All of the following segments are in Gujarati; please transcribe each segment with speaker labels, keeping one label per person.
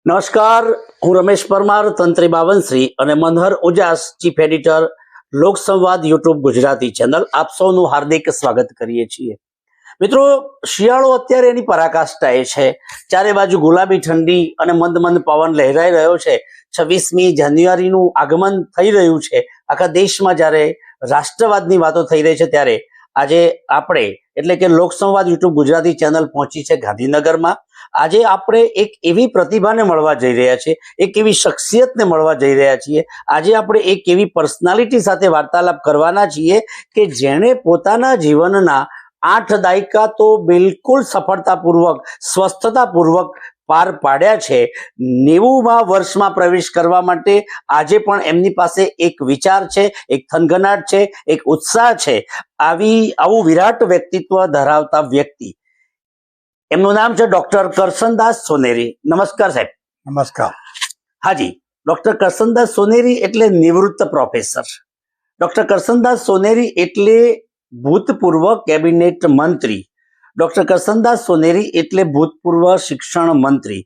Speaker 1: નમસ્કાર, હું રમેશ પરમાર, તંત્રી બાવનશ્રી અને Manhar Ujas, chief editor, Loksamvad YouTube Gujarati channel. આપ સૌનું હાર્દિક સ્વાગત કરીએ છીએ. મિત્રો, શિયાળો અત્યારે એની પરાકાષ્ઠાએ છે. ચારે બાજુ ગુલાબી ઠંડી અને મંદ મંદ પવન લહેરાઈ રહ્યો છે. 26મી જાન્યુઆરીનું આગમન થઈ રહ્યું છે. આખા દેશમાં જ્યારે રાષ્ટ્રવાદની વાતો થઈ રહી છે ત્યારે આજે આપણે એટલે કે લોકસંવાદ યુટ્યુબ ગુજરાતી ચેનલ પહોંચી છે ગાંધીનગરમાં. આજે આપણે એક એવી પ્રતિભાને મળવા જઈ રહ્યા છીએ, એક એવી શખ્સિયતને મળવા જઈ રહ્યા છીએ. આજે આપણે એક એવી પર્સનાલિટી સાથે વાર્તાલાપ કરવાના છીએ કે જેણે પોતાના જીવનના 8 દાયકા તો બિલકુલ સફળતાપૂર્વક, સ્વસ્થતાપૂર્વક પાર પાડ્યા છે. 90મા વર્ષમાં પ્રવેશ કરવા માટે આજે પણ એમની પાસે એક વિચાર છે, એક થનગનાટ છે, એક ઉત્સાહ છે. આવું વિરાટ વ્યક્તિત્વ ધરાવતા વ્યક્તિ, એમનું નામ છે ડોક્ટર કરસનદાસ સોનેરી. નમસ્કાર સાહેબ.
Speaker 2: નમસ્કાર.
Speaker 1: હાજી, ડોક્ટર કરસનદાસ સોનેરી એટલે નિવૃત્ત પ્રોફેસર. ડોક્ટર કરસનદાસ સોનેરી એટલે ભૂતપૂર્વ કેબિનેટ મંત્રી. ડોક્ટર કરસનદાસ સોનેરી એટલે ભૂતપૂર્વ શિક્ષણ મંત્રી.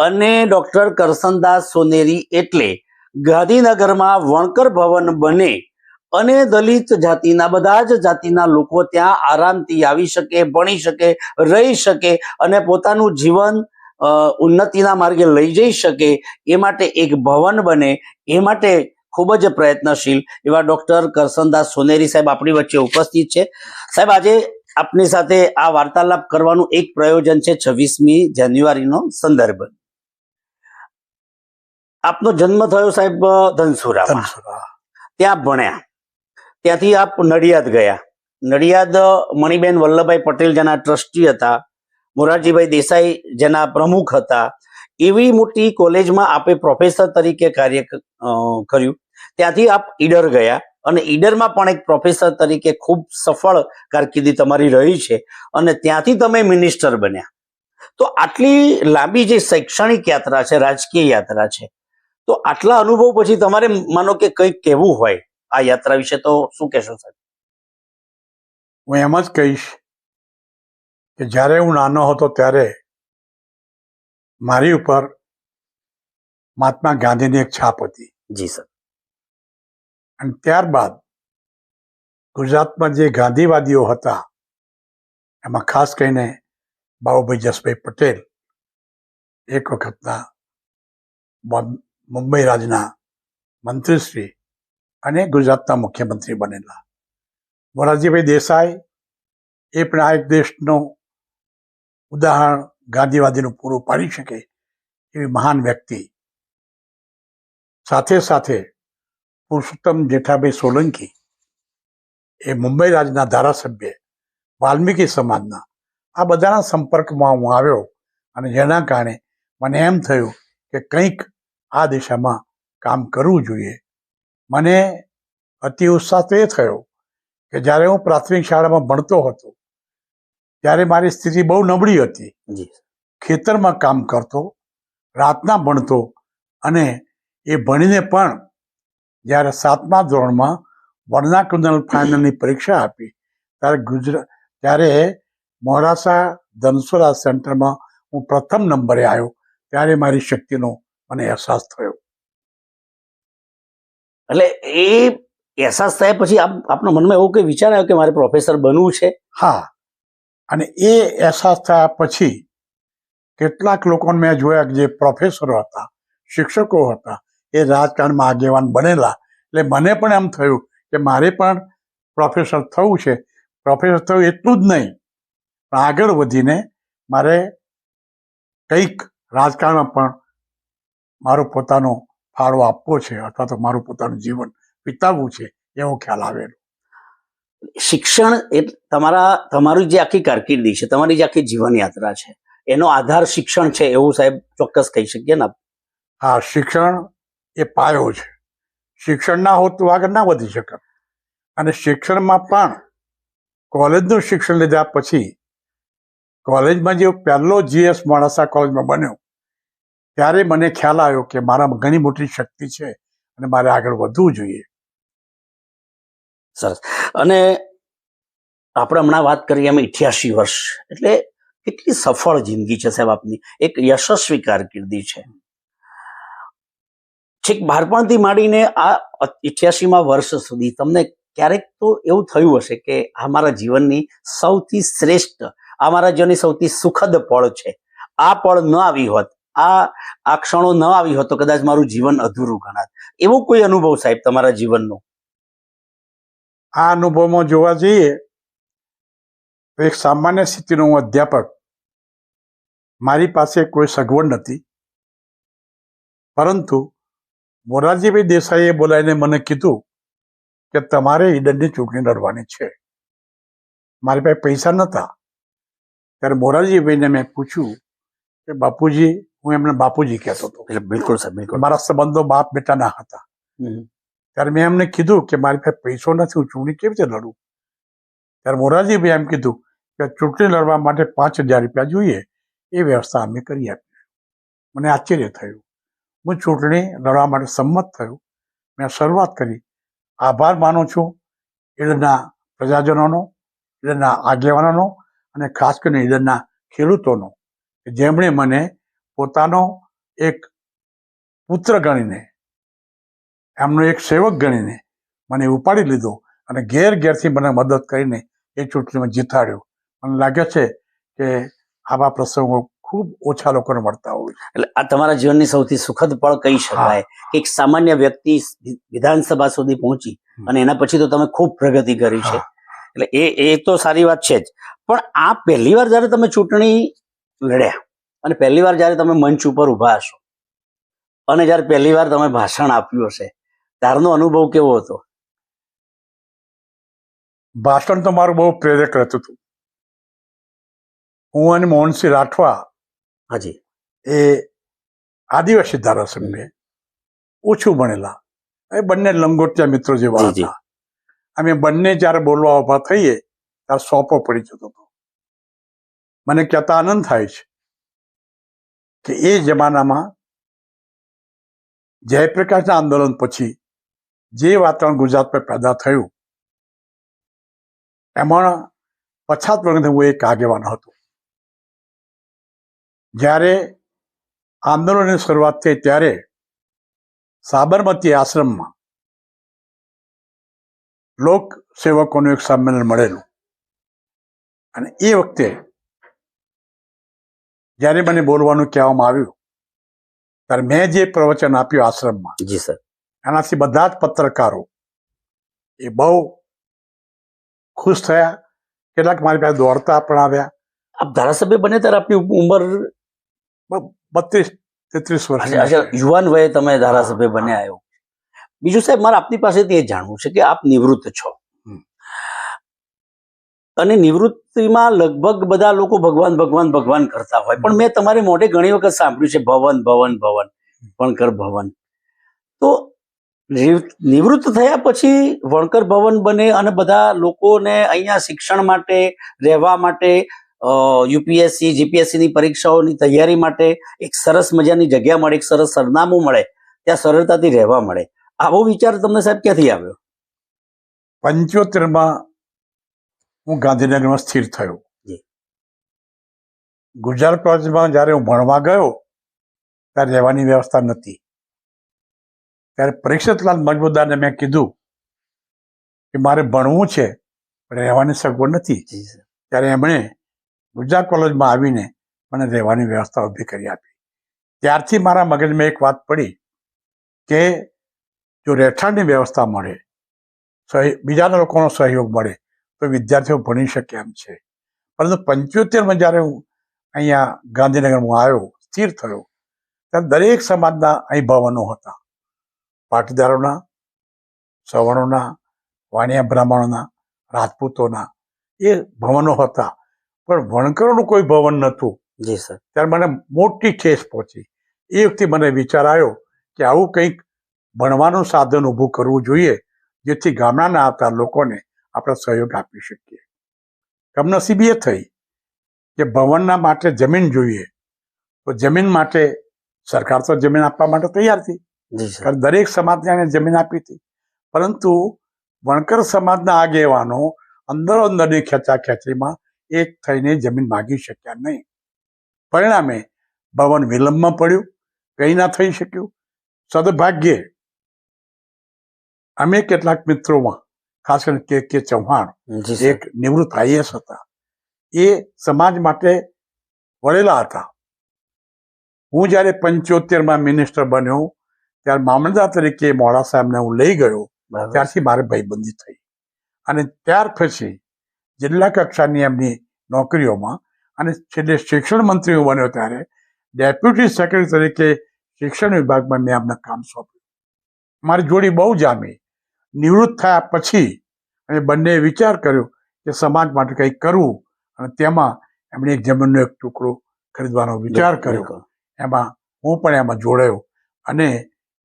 Speaker 1: અને ડોક્ટર કરસનદાસ સોનેરી એટલે ગાંધીનગરમાં વણકર ભવન બને અને દલિત જાતિના બધા જ જાતિના લોકો ત્યાં આરામથી આવી શકે, ભણી શકે, રહી શકે અને પોતાનું જીવન ઉન્નતિના માર્ગે લઈ જઈ શકે એ માટે એક ભવન બને, એ માટે ખૂબ જ પ્રયત્નશીલ એવા ડોક્ટર કરસનદાસ સોનેરી સાહેબ આપણી વચ્ચે ઉપસ્થિત છે. સાહેબ, આજે આપની સાથે આ વાર્તાલાપ કરવાનું એક પ્રયોજન છે 26મી જાન્યુઆરીનો સંદર્ભ. આપનો જન્મ થયો સાહેબ ધનસુરામાં, ત્યાં ભણ્યા, ત્યાંથી આપ નડિયાદ ગયા. નડિયાદ મણિબેન વલ્લભભાઈ પટેલ જેના ટ્રસ્ટી હતા, મોરારજીભાઈ દેસાઈ જેના પ્રમુખ હતા, એવી મોટી કોલેજમાં આપે પ્રોફેસર તરીકે કાર્ય કર્યું. ત્યાંથી આપ ઈડર ગયા અને ઈડરમાં પણ એક પ્રોફેસર તરીકે ખૂબ સફળ કારકિર્દી તમારી રહી છે અને ત્યાંથી તમે મિનિસ્ટર બન્યા. તો આટલી લાંબી જે શૈક્ષણિક યાત્રા છે, રાજકીય યાત્રા છે, તો આટલા અનુભવ પછી તમારે માનો કે કંઈક કહેવું હોય આ યાત્રા વિશે, તો શું કહેશો સાહેબ?
Speaker 2: હું એમ જ કહીશ કે જ્યારે હું નાનો હતો ત્યારે મારી ઉપર મહાત્મા ગાંધીની એક છાપ હતી.
Speaker 1: જી સર.
Speaker 2: અને ત્યારબાદ ગુજરાતમાં જે ગાંધીવાદીઓ હતા એમાં ખાસ કરીને બાબુભાઈ જસભાઈ પટેલ, એક વખતના મુંબઈ રાજના મંત્રીશ્રી અને ગુજરાતના મુખ્યમંત્રી બનેલા મોરારજીભાઈ દેસાઈ, એ પણ આ એક દેશનું ઉદાહરણ ગાંધીવાદીનું પૂરું પાડી શકે એવી મહાન વ્યક્તિ. સાથે સાથે પુરુષોત્તમ જેઠાભાઈ સોલંકી, એ મુંબઈ રાજના ધારાસભ્ય, વાલ્મીકી સમાજના, આ બધાના સંપર્કમાં હું આવ્યો અને જેના કારણે મને એમ થયું કે કંઈક આ દિશામાં કામ કરવું જોઈએ. મને અતિ ઉત્સાહ તો એ થયો કે જ્યારે હું પ્રાથમિક શાળામાં ભણતો હતો ત્યારે મારી સ્થિતિ બહુ નબળી હતી. ખેતરમાં કામ કરતો, રાતના ભણતો અને એ ભણીને પણ જ્યારે 7મા ધોરણમાં વર્નાક્યુલર ફાઇનલની પરીક્ષા આપી ત્યારે મોડાસા ધનસુરા સેન્ટરમાં હું પ્રથમ નંબરે આવ્યો. ત્યારે મારી શક્તિનો મને અહેસાસ થયો.
Speaker 1: એટલે એ અહેસાસ થયા પછી આપના મનમાં એવો કોઈ વિચાર આવ્યો કે મારે પ્રોફેસર બનવું છે?
Speaker 2: હા, અને એ અહેસાસ થયા પછી કેટલાક લોકોને મેં જોયા જે પ્રોફેસરો હતા, શિક્ષકો હતા, એ રાજકારણમાં આગેવાન બનેલા. એટલે મને પણ એમ થયું કે મારે પણ પ્રોફેસર થવું છે. પ્રોફેસર થવું એટલું જ નહીં, પણ આગળ વધીને મારે કંઈક રાજકારણમાં પણ મારો પોતાનો ફાળો આપવો છે અથવા તો મારું પોતાનું જીવન વિતાવવું છે, એવો ખ્યાલ આવેલો.
Speaker 1: શિક્ષણ એ તમારી જે આખી કારકિર્દી છે, તમારી જે આખી જીવન યાત્રા છે, એનો આધાર શિક્ષણ છે એવું સાહેબ ચોક્કસ કહી શકીએ ને?
Speaker 2: હા, શિક્ષણ એ પાયો છે. શિક્ષણ ના હોત તો આગળ ના વધી શકે. અને શિક્ષણમાં પણ કોલેજનું શિક્ષણ લીધા પછી કોલેજમાં જે પહેલો GS મોડાસા કોલેજમાં બન્યો ત્યારે મને ખ્યાલ આવ્યો કે મારામાં ઘણી મોટી શક્તિ છે અને મારે આગળ વધવું જોઈએ.
Speaker 1: સરસ. અને આપણે હમણાં વાત કરીએ એમ 88 વર્ષ એટલે કેટલી સફળ જિંદગી છે સાહેબ આપની, એક યશસ્વી કારકિર્દી છે. છેક બાળપણથી માંડીને આ 88મા વર્ષ સુધી તમને ક્યારેક તો એવું થયું હશે કે આ મારા જીવનની સૌથી શ્રેષ્ઠ, આ મારા જીવનની સૌથી સુખદ પળ છે, આ પળ ન આવી હોત, આ ક્ષણો ન આવી હોત તો કદાચ મારું જીવન અધૂરું ગણાત. એવો કોઈ અનુભવ સાહેબ તમારા જીવનનો?
Speaker 2: આ અનુભવમાં જોવા જઈએ તો એક સામાન્ય સ્થિતિનો હું અધ્યાપક, મારી પાસે કોઈ સગવડ નથી, પરંતુ મોરારજીભાઈ દેસાઈએ બોલાવીને મને કીધું કે તમારે ઈડનની ચૂંટણી લડવાની છે. મારી પાસે પૈસા નહોતા. ત્યારે મોરારજીભાઈને મેં પૂછ્યું કે બાપુજી, હું એમને બાપુજી કહેતો હતો,
Speaker 1: બિલકુલ સાહેબ, બિલકુલ.
Speaker 2: મારા સંબંધો બાપ બેટાના હતા. ત્યારે મેં એમને કીધું કે મારી પાસે પૈસો નથી, હું ચૂંટણી કેવી રીતે લડું? ત્યારે મોરારજીભાઈ એમ કીધું કે ચૂંટણી લડવા માટે 5,000 રૂપિયા જોઈએ, એ વ્યવસ્થા અમે કરી આપીશું. મને આશ્ચર્ય થયું. હું ચૂંટણી લડવા માટે સંમત થયો. મેં શરૂઆત કરી. આભાર માનું છું ઈડરના પ્રજાજનોનો, ઈડરના આગેવાનોનો અને ખાસ કરીને ઈડરના ખેડૂતોનો, કે જેમણે મને પોતાનો એક પુત્ર ગણીને, એમનો એક સેવક ગણીને મને ઉપાડી લીધો અને ઘેરથી મને મદદ કરીને એ ચૂંટણીમાં જીતાડ્યો. મને લાગે છે કે આવા પ્રસંગો ખૂબ ઓછા લોકોને મળતા હોય.
Speaker 1: એટલે આ તમારા જીવનની સૌથી સુખદ પળ કહી શકાય કે એક સામાન્ય વ્યક્તિ વિધાનસભા સુધી પહોંચી અને એના પછી તો તમે ખૂબ પ્રગતિ કરી છે. એટલે એ તો સારી વાત છે જ. પણ આ પહેલી વાર જયારે તમે ચૂંટણી લડ્યા અને પહેલી વાર જયારે તમે મંચ ઉપર ઉભા હશો અને જયારે પહેલી વાર તમે ભાષણ આપ્યું હશે, ત્યારનો અનુભવ કેવો હતો?
Speaker 2: ભાષણ તો મારું બહુ પ્રેરક રહેતું હતું. હું અને મોહનસિંહ રાઠવા,
Speaker 1: હાજી,
Speaker 2: એ આદિવાસી ધારાસભ્ય, ઓછું ભણેલા, એ બંને લંગોટિયા મિત્રો જેવા હતા. અમે બંને જયારે બોલવા ઉભા થઈએ ત્યારે સોંપો પડી જતો હતો. મને કહેતા આનંદ થાય છે કે એ જમાનામાં જયપ્રકાશના આંદોલન પછી જે વાતાવરણ ગુજરાતમાં પેદા થયું, એમાં પછાત વર્ગનો હું એક આગેવાન હતો. જ્યારે આંદોલનની શરૂઆત થઈ ત્યારે સાબરમતી આશ્રમમાં લોક સેવકોનું એક સંમેલન મળેલું, અને એ વખતે જ્યારે મને બોલવાનું કહેવામાં આવ્યું ત્યારે મેં જે પ્રવચન આપ્યું આશ્રમમાં,
Speaker 1: જી સર,
Speaker 2: એનાથી બધા જ પત્રકારો એ બહુ ખુશ થયા. કેટલાક મારી પાસે દોડતા પણ આવ્યા.
Speaker 1: આપ ધારાસભ્ય બને ત્યારે આપની ઉંમર
Speaker 2: 32-33 વર્ષ.
Speaker 1: યુવાન વયે તમે ધારાસભ્ય બન્યા આવ્યો. બીજું સાહેબ, મારે આપની પાસેથી એ જાણવું છે કે આપ નિવૃત્ત છો અને નિવૃત્તિમાં લગભગ બધા લોકો ભગવાન ભગવાન ભગવાન કરતા હોય, પણ મેં તમારી મોઢે ઘણી વખત સાંભળ્યું છે ભવન ભવન ભવન, વણકર ભવન. તો નિવૃત્ત થયા પછી વણકર ભવન બને અને બધા લોકોને અહીંયા શિક્ષણ માટે, રહેવા માટે, યુપીએસસી જીપીએસસી ની પરીક્ષાઓની તૈયારી માટે એક સરસ મજાની જગ્યા મળે, એક સરસ સરનામું મળે, ત્યાં સરળતાથી રહેવા મળે. આવો વિચાર તમને સાહેબ ક્યાંથી આવ્યો?
Speaker 2: 75માં હું ગાંધીનગરમાં સ્થિર થયો. ગુજરાત કોલેજમાં જ્યારે હું ભણવા ગયો ત્યારે રહેવાની વ્યવસ્થા નથી. ત્યારે પરીક્ષિતલાલ મજમુદારને મેં કીધું કે મારે ભણવું છે પણ રહેવાની સગવડ નથી. ત્યારે એમણે ગુજરાત કોલેજમાં આવીને મને રહેવાની વ્યવસ્થા ઊભી કરી આપી. ત્યારથી મારા મગજમાં એક વાત પડી કે જો રહેઠાણની વ્યવસ્થા મળે, બીજા લોકોનો સહયોગ મળે તો વિદ્યાર્થીઓ ભણી શકે એમ છે. પરંતુ 75માં જ્યારે હું અહીંયા ગાંધીનગરમાં આવ્યો, સ્થિર થયો, ત્યારે દરેક સમાજના અહીં ભવનો હતા. પાટીદારોના, સવર્ણોના, વાણિયા બ્રાહ્મણોના, રાજપૂતોના એ ભવનો હતા, પણ વણકરોનું કોઈ ભવન નહોતું.
Speaker 1: જી સર.
Speaker 2: ત્યારે મને મોટી ઠેસ પહોંચી. એ વખતે મને વિચાર આવ્યો કે આવું કંઈક ભણવાનું સાધન ઊભું કરવું જોઈએ, જેથી ગામડાના આવતા લોકોને આપણે સહયોગ આપી શકીએ. કમનસીબી એ થઈ કે ભવનના માટે જમીન જોઈએ, તો જમીન માટે સરકાર તો જમીન આપવા માટે તૈયાર હતી, કારણ દરેક સમાજને એને જમીન આપી હતી. પરંતુ વણકર સમાજના આગેવાનો અંદરો અંદરની ખેંચાખેંચીમાં એક થઈને જમીન માગી શક્યા નહીં. પરિણામે ભવન વિલંબમાં પડ્યું, કંઈ ના થઈ શક્યું. સદભાગ્યે અમે કેટલાક મિત્રોમાં ખાસ કરીને કે ચૌહાણ
Speaker 1: જી સર.
Speaker 2: એક નિવૃત્ત આઈએસ હતા, એ સમાજ માટે વળેલા હતા. હું જ્યારે 75માં મિનિસ્ટર બન્યો ત્યારે મામલતદાર તરીકે મોડાસા એમને હું લઈ ગયો,
Speaker 1: બરાબર.
Speaker 2: ત્યારથી મારે ભાઈબંધી થઈ. અને ત્યાર પછી જિલ્લા કક્ષાની એમની નોકરીઓમાં અને છેલ્લે શિક્ષણ મંત્રી બન્યો ત્યારે ડેપ્યુટી સેક્રેટરી તરીકે શિક્ષણ વિભાગમાં મેં એમને કામ સોંપ્યું. મારી જોડી બહુ જામી. નિવૃત્ત થયા પછી અમે બંને વિચાર કર્યો કે સમાજ માટે કંઈક કરવું, અને તેમાં એમણે એક જમીનનો એક ટુકડો ખરીદવાનો વિચાર કર્યો.
Speaker 1: બિલકુલ.
Speaker 2: એમાં હું પણ એમાં જોડાયો અને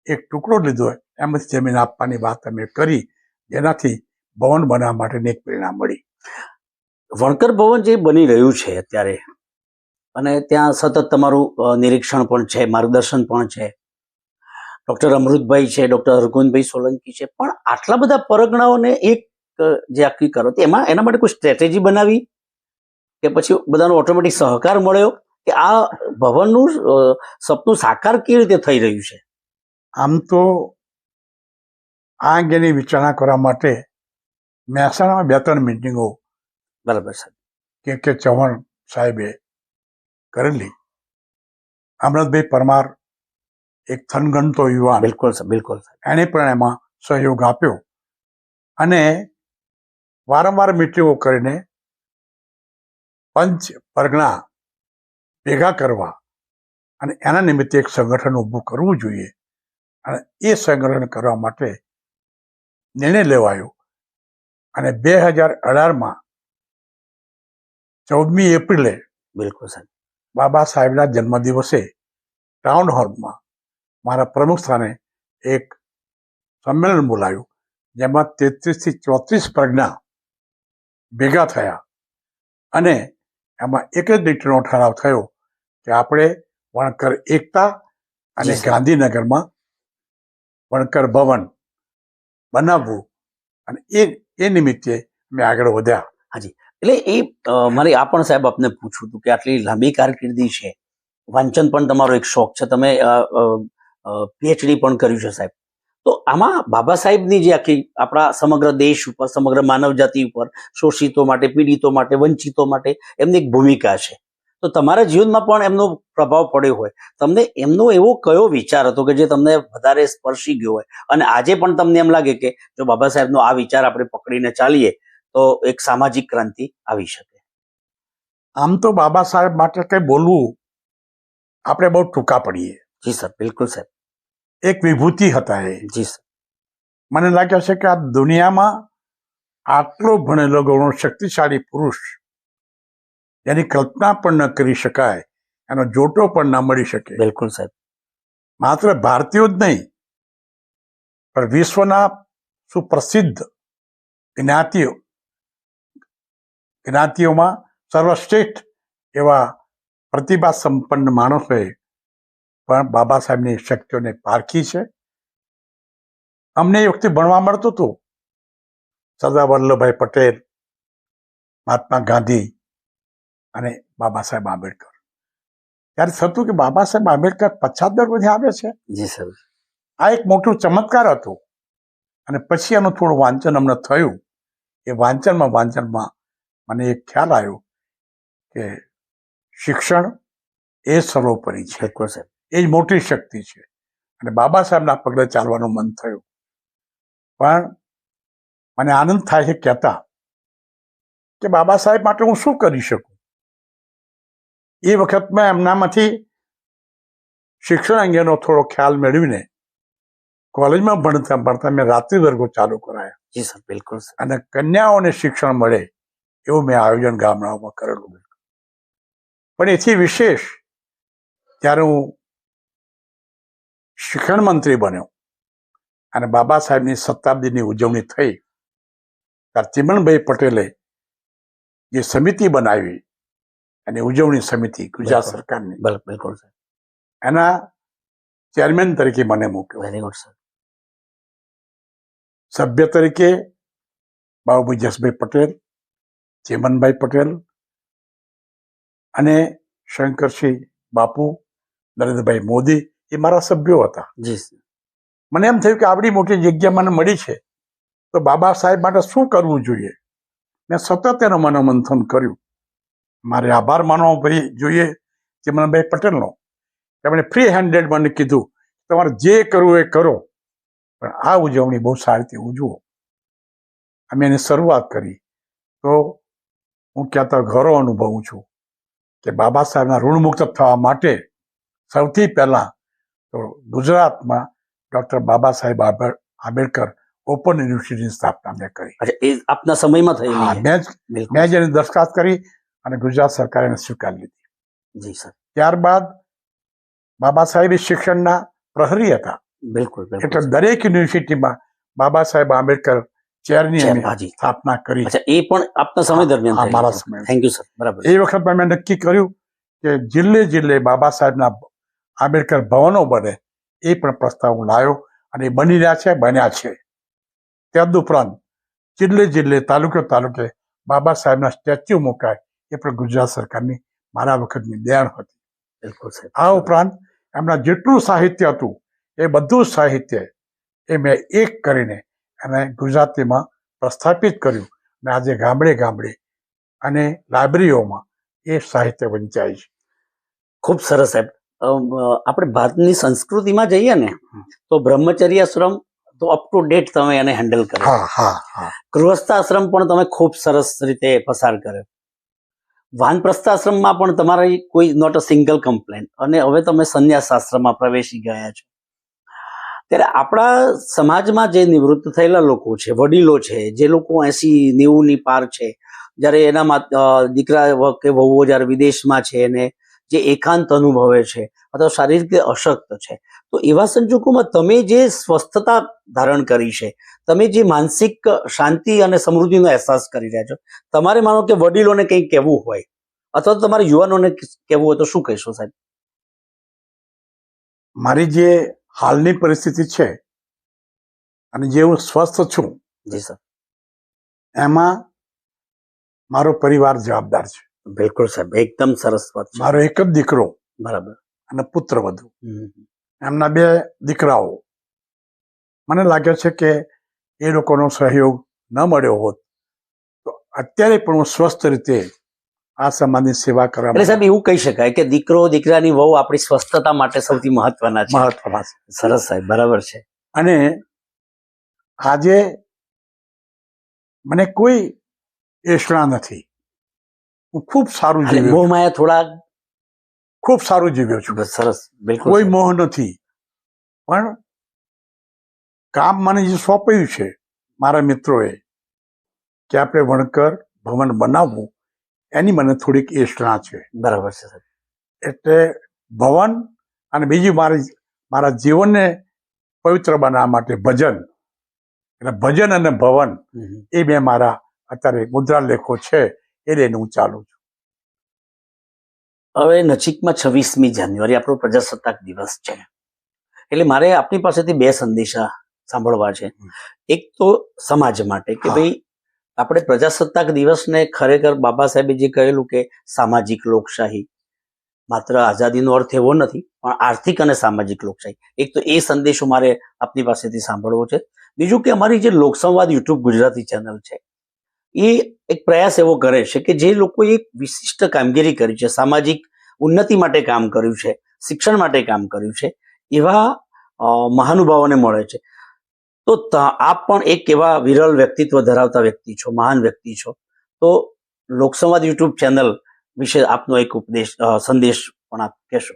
Speaker 2: એક ટુકડો લીધો, એમાંથી જમીન આપવાની વાત અમે કરી, જેનાથી ભવન બનાવવા માટેની એક પ્રેરણા મળી.
Speaker 1: વણકર ભવન જે બની રહ્યું છે અત્યારે, અને ત્યાં સતત તમારું નિરીક્ષણ પણ છે, માર્ગદર્શન પણ છે. ડૉક્ટર અમૃતભાઈ છે, ડૉક્ટર હરગોવિંદભાઈ સોલંકી છે, પણ આટલા બધા પરગણાઓને એક જે આખી કરો એમાં એના માટે કોઈ સ્ટ્રેટેજી બનાવી કે પછી બધાનો ઓટોમેટિક સહકાર મળ્યો કે આ ભવનનું સપનું સાકાર કેવી રીતે થઈ રહ્યું છે?
Speaker 2: આમ તો આ અંગેની વિચારણા કરવા માટે મહેસાણામાં 2-3 મિટિંગો
Speaker 1: બરાબર છે.
Speaker 2: કે ચૌહાણ સાહેબે કરેલી. અમૃતભાઈ પરમાર એક થનગનતો યુવાન,
Speaker 1: બિલકુલ સર, બિલકુલ સર.
Speaker 2: એણે પણ એમાં સહયોગ આપ્યો અને વારંવાર મિટિંગો કરીને પંચ પરગણા ભેગા કરવા અને એના નિમિત્તે એક સંગઠન ઊભું કરવું જોઈએ, અને એ સંગઠન કરવા માટે નિર્ણય લેવાયો. અને 2018માં 14મી એપ્રિલે
Speaker 1: બિલકુલ સર.
Speaker 2: બાબા સાહેબના જન્મદિવસે ટાઉન હોલમાં મારા પ્રમુખ સ્થાને એક સંમેલન બોલાયું, જેમાં 33 થી 34 પરગણા ભેગા થયા અને એમાં એક જ લીટીનો ઠરાવ થયો કે આપણે વણકર એકતા અને
Speaker 1: જી સર.
Speaker 2: ગાંધીનગરમાં વણકર ભવન બનાવવું, અને એ નિમિત્તે અમે આગળ વધ્યા.
Speaker 1: એટલે એ મારે આ પણ સાહેબ આપને પૂછવું હતું કે આટલી લાંબી કારકિર્દી છે, વાંચન પણ તમારો એક શોખ છે, તમે પીએચડી પણ કર્યું છે સાહેબ, તો આમાં બાબા સાહેબની જે આખી આપણા સમગ્ર દેશ ઉપર, સમગ્ર માનવ જાતિ ઉપર, શોષિતો માટે, પીડિતો માટે, વંચિતો માટે એમની એક ભૂમિકા છે, તો તમારા જીવનમાં પણ એમનો પ્રભાવ પડ્યો હોય, તમને એમનો એવો કયો વિચાર હતો કે જે તમને વધારે સ્પર્શી ગયો હોય અને આજે પણ તમને એમ લાગે કે જો બાબા સાહેબનો આ વિચાર આપણે પકડીને ચાલીએ તો એક સામાજિક ક્રાંતિ આવી શકે?
Speaker 2: આમ તો બાબા સાહેબ માટે કંઈ બોલવું આપણે બહુ ટૂંકા પડીએ.
Speaker 1: જી સર, બિલકુલ સાહેબ.
Speaker 2: એક વિભૂતિ હતા એ.
Speaker 1: જી સર.
Speaker 2: મને લાગે છે કે આ દુનિયામાં આટલો ભણેલો ગણો શક્તિશાળી પુરુષ, જેની કલ્પના પણ ન કરી શકાય, એનો જોટો પણ ન મળી શકે.
Speaker 1: બિલકુલ સાહેબ.
Speaker 2: માત્ર ભારતીયો જ નહીં, પણ વિશ્વના સુપ્રસિદ્ધ જ્ઞાતિઓમાં સર્વશ્રેષ્ઠ એવા પ્રતિભા સંપન્ન માણસોએ પણ બાબા સાહેબની શક્તિઓને પારખી છે. અમને એ વખતે ભણવા મળતું હતું સરદાર વલ્લભભાઈ પટેલ, મહાત્મા ગાંધી અને બાબા સાહેબ આંબેડકર. ત્યારે થતું કે બાબા સાહેબ આંબેડકર પછાત બધે આવે છે.
Speaker 1: જી સર.
Speaker 2: આ એક મોટું ચમત્કાર હતું. અને પછી એનું થોડું વાંચન અમને થયું. એ વાંચનમાં મને એક ખ્યાલ આવ્યો કે શિક્ષણ એ સર્વોપરી છે,
Speaker 1: બિલકુલ સાહેબ.
Speaker 2: એ જ મોટી શક્તિ છે. અને બાબા સાહેબના પગલે ચાલવાનું મન થયું. પણ મને આનંદ થાય છે કહેતા કે બાબા સાહેબ માટે હું શું કરી શકું. એ વખતમાં એમનામાંથી શિક્ષણ અંગેનો થોડો ખ્યાલ મેળવીને કોલેજમાં ભણતા મેં રાત્રિ વર્ગો ચાલુ કરાયા.
Speaker 1: જી સર, બિલકુલ સર.
Speaker 2: અને કન્યાઓને શિક્ષણ મળે એવું મેં આયોજન ગામડાઓમાં કરેલું. પણ એથી વિશેષ જ્યારે હું શિક્ષણ મંત્રી બન્યો અને બાબા સાહેબની શતાબ્દીની ઉજવણી થઈ, ત્યારે ચિમનભાઈ પટેલે જે સમિતિ બનાવી, અને ઉજવણી સમિતિ ગુજરાત સરકારની,
Speaker 1: બિલકુલ સર.
Speaker 2: એના ચેરમેન તરીકે મને મૂક્યો.
Speaker 1: Very good sir.
Speaker 2: સભ્ય તરીકે બાબુભાઈ જસભાઈ પટેલ, ચેમનભાઈ પટેલ અને શંકરસિંહ બાપુ, નરેન્દ્રભાઈ મોદી એ મારા સભ્યો હતા.
Speaker 1: જી સર.
Speaker 2: મને એમ થયું કે આવડી મોટી જગ્યા મને મળી છે તો બાબા સાહેબ માટે શું કરવું જોઈએ. મેં સતત એનું મનોમંથન કર્યું. મારે આભાર માનવો ભાઈ જોઈએ ચિમનભાઈ પટેલનો. તેમણે ફ્રી હેન્ડેડ મને કીધું તમારે જે કરવું એ કરો, પણ આ ઉજવણી બહુ સારી રીતે ઉજવો. અમે એની શરૂઆત કરી. તો હું કહેતા ઘરો અનુભવું છું કે બાબા સાહેબના ઋણમુક્ત થવા માટે સૌથી પહેલા તો ગુજરાતમાં ડૉક્ટર બાબા સાહેબ આંબેડકર ઓપન યુનિવર્સિટીની સ્થાપના મેં કરી.
Speaker 1: અચ્છા, એ આપના સમયમાં થયેલી
Speaker 2: હા,
Speaker 1: છે?
Speaker 2: મેં જ એની દરખાસ્ત કરી અને ગુજરાત સરકારે એને સ્વીકારી લીધી.
Speaker 1: જી સર.
Speaker 2: ત્યારબાદ બાબા સાહેબ શિક્ષણના પ્રહરી હતા.
Speaker 1: બિલકુલ
Speaker 2: એટલે દરેક યુનિવર્સિટીમાં બાબા સાહેબ આંબેડકર ચેરની અમે સ્થાપના કરી.
Speaker 1: અચ્છા, એ પણ આપના સમય દરમિયાન
Speaker 2: મારા સમય.
Speaker 1: Thank you sir. બરાબર.
Speaker 2: એ વખત મેં નક્કી કર્યું કે જિલ્લે બાબા સાહેબના આંબેડકર ભવનો બને, એ પણ પ્રસ્તાવ હું લાવ્યો અને એ બની રહ્યા છે, બન્યા છે. તદુપરાંત જિલ્લે તાલુકે બાબા સાહેબના સ્ટેચ્યુ મુકાય, એ પણ ગુજરાત સરકારની મારા વખતની દેણ હતી.
Speaker 1: બિલકુલ સાહેબ.
Speaker 2: આ ઉપરાંત એમના જેટલું સાહિત્ય હતું એ બધું સાહિત્ય એ મેં એક કરીને એને ગુજરાતીમાં પ્રસ્થાપિત કર્યું અને આજે ગામડે અને લાઇબ્રેરીઓમાં એ સાહિત્ય વંચાય છે.
Speaker 1: ખૂબ સરસ સાહેબ. આપણે ભારતની સંસ્કૃતિમાં જઈએ ને તો બ્રહ્મચર્ય આશ્રમ તો અપ ટુ ડેટ તમે એને હેન્ડલ કર્યો. ગૃહસ્થ આશ્રમ પણ તમે ખૂબ સરસ રીતે પસાર કર્યો. વાનપ્રસ્થ આશ્રમમાં પણ તમારી કોઈ નોટ અ સિંગલ કમ્પ્લેન્ટ, અને હવે તમે સંન્યાસ આશ્રમમાં પ્રવેશી ગયા છો. ત્યારે આપણા સમાજમાં જે નિવૃત્ત થયેલા લોકો છે, વડીલો છે, જે લોકો 80-90ની પાર છે, જ્યારે એના દીકરા કે વહુઓ જ્યારે વિદેશમાં છે અને જે એકાંત અનુભવે છે અથવા શારીરિક રીતે અશક્ત છે, તો એવા સંજોગોમાં તમે જે સ્વસ્થતા ધારણ કરી છે, તમે જે માનસિક શાંતિ અને સમૃદ્ધિનો અહેસાસ કરી રહ્યા છો, તમારે માનો કે વડીલોને કંઈ કહેવું હોય અથવા તો તમારે યુવાનોને કહેવું હોય તો શું કહેશો સાહેબ?
Speaker 2: મારી જે હાલની પરિસ્થિતિ છે અને જે હું સ્વસ્થ છું,
Speaker 1: જી સર,
Speaker 2: એમાં મારો પરિવાર જવાબદાર છે.
Speaker 1: બિલકુલ સાહેબ, એકદમ સરસ વાત છે.
Speaker 2: મારો એક જ દીકરો,
Speaker 1: બરાબર,
Speaker 2: અને પુત્રવધુ, એમના 2 દીકરાઓ. મને લાગે છે કે એ લોકોનો સહયોગ ન મળ્યો હોત તો અત્યારે પણ હું સ્વસ્થ રીતે આ સમાજની સેવા કરવા.
Speaker 1: એટલે સાહેબ એવું કહી શકાય કે દીકરો દીકરાની વહુ આપણી સ્વસ્થતા માટે સૌથી મહત્વના છે. સરસ સાહેબ, બરાબર છે.
Speaker 2: અને આજે મને કોઈ એષણા નથી. હું ખૂબ સારું જીવ્યો.
Speaker 1: મોહમાયા થોડા
Speaker 2: ખૂબ સારું જીવ્યો છું.
Speaker 1: સરસ, બિલકુલ.
Speaker 2: કોઈ મોહ નથી. પણ કામ મને જે સોંપ્યું છે મારા મિત્રોએ કે આપણે વણકર ભવન બનાવવું, એની મને થોડીક એષણા છે.
Speaker 1: બરાબર છે સાહેબ.
Speaker 2: એટલે ભવન અને બીજી મારા જીવનને પવિત્ર બનાવવા માટે ભજન, એટલે ભજન અને ભવન એ બે મારા અત્યારે મુદ્રા લેખો છે, એ લઈને હું ચાલું છું.
Speaker 1: હવે નજીકમાં 26મી જાન્યુઆરી આપણો પ્રજાસત્તાક દિવસ છે, એટલે મારે આપની પાસેથી 2 સંદેશા સાંભળવા છે. એક તો સમાજ માટે કે ભાઈ આપણે પ્રજાસત્તાક દિવસને ખરેખર બાબા સાહેબે જે કહેલું કે સામાજિક લોકશાહી, માત્ર આઝાદીનો અર્થ એવો નથી પણ આર્થિક અને સામાજિક લોકશાહી, એક તો એ સંદેશો મારે આપની પાસેથી સાંભળવો છે. બીજું કે અમારી જે લોકસંવાદ યુટ્યુબ ગુજરાતી ચેનલ છે, એ એક પ્રયાસ એવો કરે છે કે જે લોકોએ એક વિશિષ્ટ કામગીરી કરી છે, સામાજિક ઉન્નતિ માટે કામ કર્યું છે, શિક્ષણ માટે કામ કર્યું છે, એવા મહાનુભાવોને મળે છે. તો આપ પણ એક એવા વિરલ વ્યક્તિત્વ ધરાવતા વ્યક્તિ છો, મહાન વ્યક્તિ છો, તો લોકસંવાદ યુટ્યુબ ચેનલ વિશે આપનો એક સંદેશ પણ આપ કહેશો?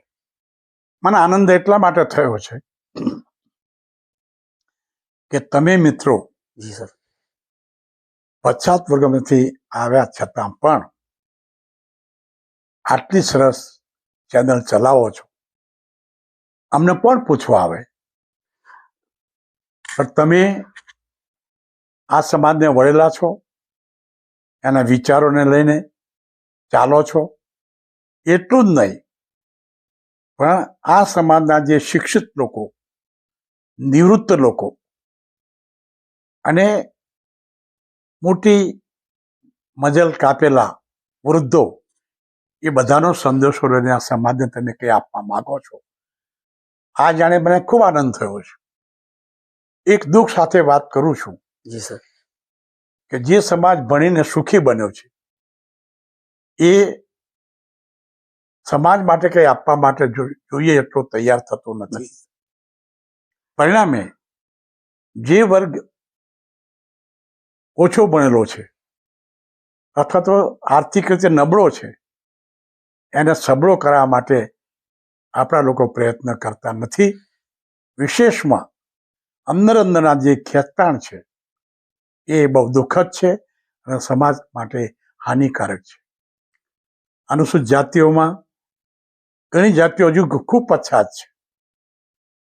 Speaker 2: મને આનંદ એટલા માટે થયો છે કે તમે મિત્રો,
Speaker 1: જી સર,
Speaker 2: પછાત વર્ગમાંથી આવ્યા છતાં પણ આટલી સરસ ચેનલ ચલાવો છો. અમને પણ પૂછવા આવે પણ તમે આ સમાજને વળેલા છો, એના વિચારોને લઈને ચાલો છો. એટલું જ નહીં, પણ આ સમાજના જે શિક્ષિત લોકો, નિવૃત્ત લોકો અને મોટી મજલ કાપેલા વૃદ્ધો, એ બધાનો સંદેશો લઈને આ સમાજને તમે કંઈ આપવા માંગો છો. આ જાણે મને ખૂબ આનંદ થયો છે. એક દુઃખ સાથે વાત કરું છું
Speaker 1: જી સર.
Speaker 2: કે જે સમાજ ભણીને સુખી બન્યો છે એ સમાજ માટે કંઈ આપવા માટે જોઈએ એટલો તૈયાર થતો નથી. પરિણામે જે વર્ગ ઓછો ભણેલો છે અથવા તો આર્થિક રીતે નબળો છે એને સબળો કરવા માટે આપણા લોકો પ્રયત્ન કરતા નથી. વિશેષમાં અંદરના જે ખેંચતાણ છે એ બહુ દુઃખદ છે અને સમાજ માટે હાનિકારક છે. અનુસૂચિત જાતિઓમાં ઘણી જાતિઓ હજુ ખૂબ પછાત છે.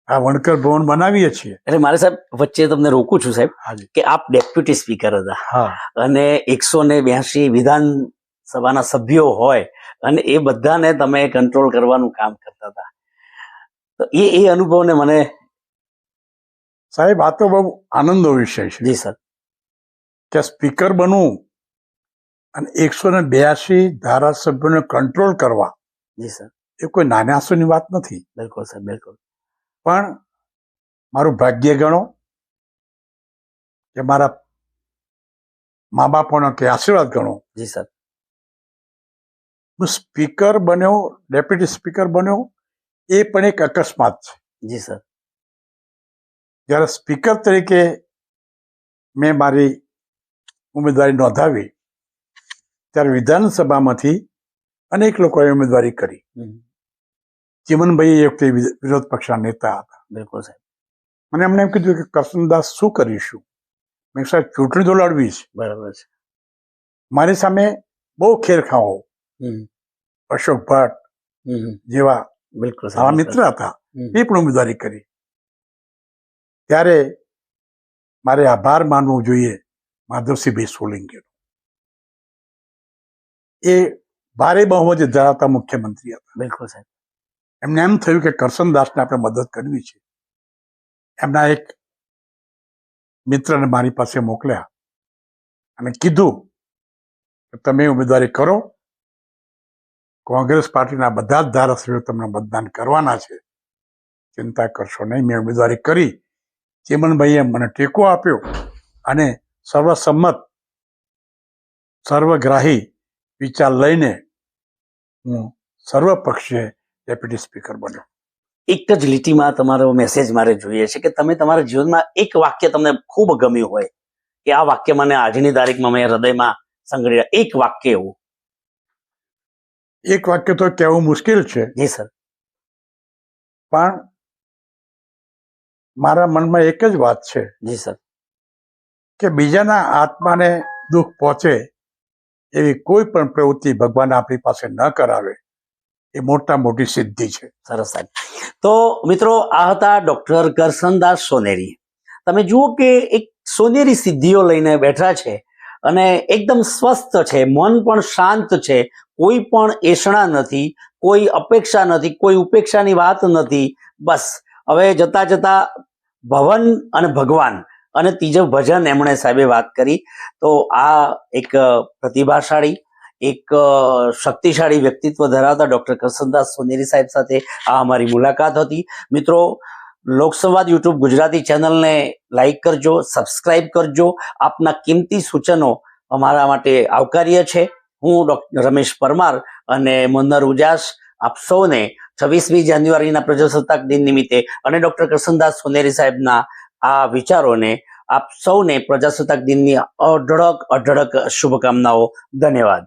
Speaker 2: આ વણકર ભવન બનાવીએ છીએ.
Speaker 1: એટલે મારે સાહેબ વચ્ચે તમને રોકું છું સાહેબ
Speaker 2: હાજી.
Speaker 1: કે આપ ડેપ્યુટી સ્પીકર હતા
Speaker 2: હા.
Speaker 1: અને 182 વિધાનસભાના સભ્યો હોય અને એ બધાને તમે કંટ્રોલ કરવાનું કામ કરતા હતા. તો એ અનુભવને મને.
Speaker 2: સાહેબ આ તો બહુ આનંદનો વિષય છે
Speaker 1: જી સર.
Speaker 2: કે સ્પીકર બનવું અને 182 ધારાસભ્યોને કંટ્રોલ કરવા
Speaker 1: જી સર.
Speaker 2: એ કોઈ નાનાસુની વાત નથી.
Speaker 1: બિલકુલ સર, બિલકુલ.
Speaker 2: પણ મારું ભાગ્ય ગણો કે મારા મા બાપોનો કે આશીર્વાદ ગણો.
Speaker 1: જી સર.
Speaker 2: હું સ્પીકર બન્યો, ડેપ્યુટી સ્પીકર બન્યો એ પણ એક અકસ્માત છે.
Speaker 1: જી સર.
Speaker 2: જ્યારે સ્પીકર તરીકે મેં મારી ઉમેદવારી નોંધાવી ત્યારે વિધાનસભામાંથી અનેક લોકોએ ઉમેદવારી કરી. ચીમનભાઈ એ વખતે વિરોધ પક્ષના નેતા હતા.
Speaker 1: બિલકુલ સાહેબ.
Speaker 2: મને એમને એમ કીધું કે કરશનદાસ શું કરીશું? મેં સાહેબ ચૂંટણી તો લડવી છે.
Speaker 1: બરાબર છે.
Speaker 2: મારી સામે બહુ ખેરખાઓ અશોક ભટ્ટ જેવા
Speaker 1: બિલકુલ
Speaker 2: મારા મિત્ર હતા, એ પણ ઉમેદવારી કરી. ત્યારે મારે આભાર માનવો જોઈએ માધવસિંહભાઈ સોલંકીનો. એ ભારે બહુમતી ધરાવતા મુખ્યમંત્રી હતા.
Speaker 1: બિલકુલ સાહેબ.
Speaker 2: એમને એમ થયું કે કરશનદાસને આપણે મદદ કરવી છે. એમના એક મિત્રને મારી પાસે મોકલ્યા અને કીધું કે તમે ઉમેદવારી કરો, કોંગ્રેસ પાર્ટીના બધા જ ધારાસભ્યો તમને મતદાન કરવાના છે, ચિંતા કરશો નહીં. મેં ઉમેદવારી કરી. ચીમનભાઈએ મને ટેકો આપ્યો અને સર્વસંમત સર્વગ્રાહી વિચાર લઈને હું સર્વપક્ષીય ડેપ્યુટી સ્પીકર બન્યો.
Speaker 1: એક જ લીટીમાં તમારો મેસેજ મારે જોઈએ છે કે તમે તમારા જીવનમાં એક વાક્ય તમને ખૂબ ગમ્યું હોય કે આ વાક્ય મને આજની તારીખમાં મેં હૃદયમાં સંગ્રહ્યા. એક વાક્ય એવું.
Speaker 2: એક વાક્ય તો કહેવું મુશ્કેલ છે,
Speaker 1: જી સર.
Speaker 2: પણ મારા મનમાં એક જ વાત છે
Speaker 1: જી સર.
Speaker 2: કે બીજાના આત્માને દુઃખ પહોંચે એવી કોઈ પણ પ્રવૃત્તિ ભગવાન આપણી પાસે ન કરાવે એ મોટા મોટી સિદ્ધિ છે.
Speaker 1: સરસ સાહેબ. તો મિત્રો આ હતા ડોક્ટર કરશનદાસ સોનેરી. તમે જુઓ કે એક સોનેરી સિદ્ધિઓ લઈને બેઠા છે અને એકદમ સ્વસ્થ છે, મન પણ શાંત છે, કોઈ પણ એષણા નથી, કોઈ અપેક્ષા નથી, કોઈ ઉપેક્ષાની વાત નથી. બસ હવે જતા જતા ભવન અને ભગવાન અને ત્રીજું ભજન એમણે સાહેબે વાત કરી. તો આ એક પ્રતિભાશાળી, એક શક્તિશાળી વ્યક્તિત્વ ધરાવતા ડોક્ટર કરશનદાસ સોનેરી સાહેબ સાથે આ અમારી મુલાકાત હતી. મિત્રો, લોકસંવાદ યુટ્યુબ ગુજરાતી ચેનલને લાઈક કરજો, સબસ્ક્રાઇબ કરજો. આપના કિંમતી સૂચનો અમારા માટે આવકાર્ય છે. હું ડોક્ટર રમેશ પરમાર અને મનહર ઉજાસ આપ સૌને 26મી જાન્યુઆરીના પ્રજાસત્તાક દિન નિમિત્તે અને ડોક્ટર કરશનદાસ સોનેરી સાહેબના આ વિચારોને આપ સૌને પ્રજાસત્તાક દિનની અઢળક શુભકામનાઓ. ધન્યવાદ.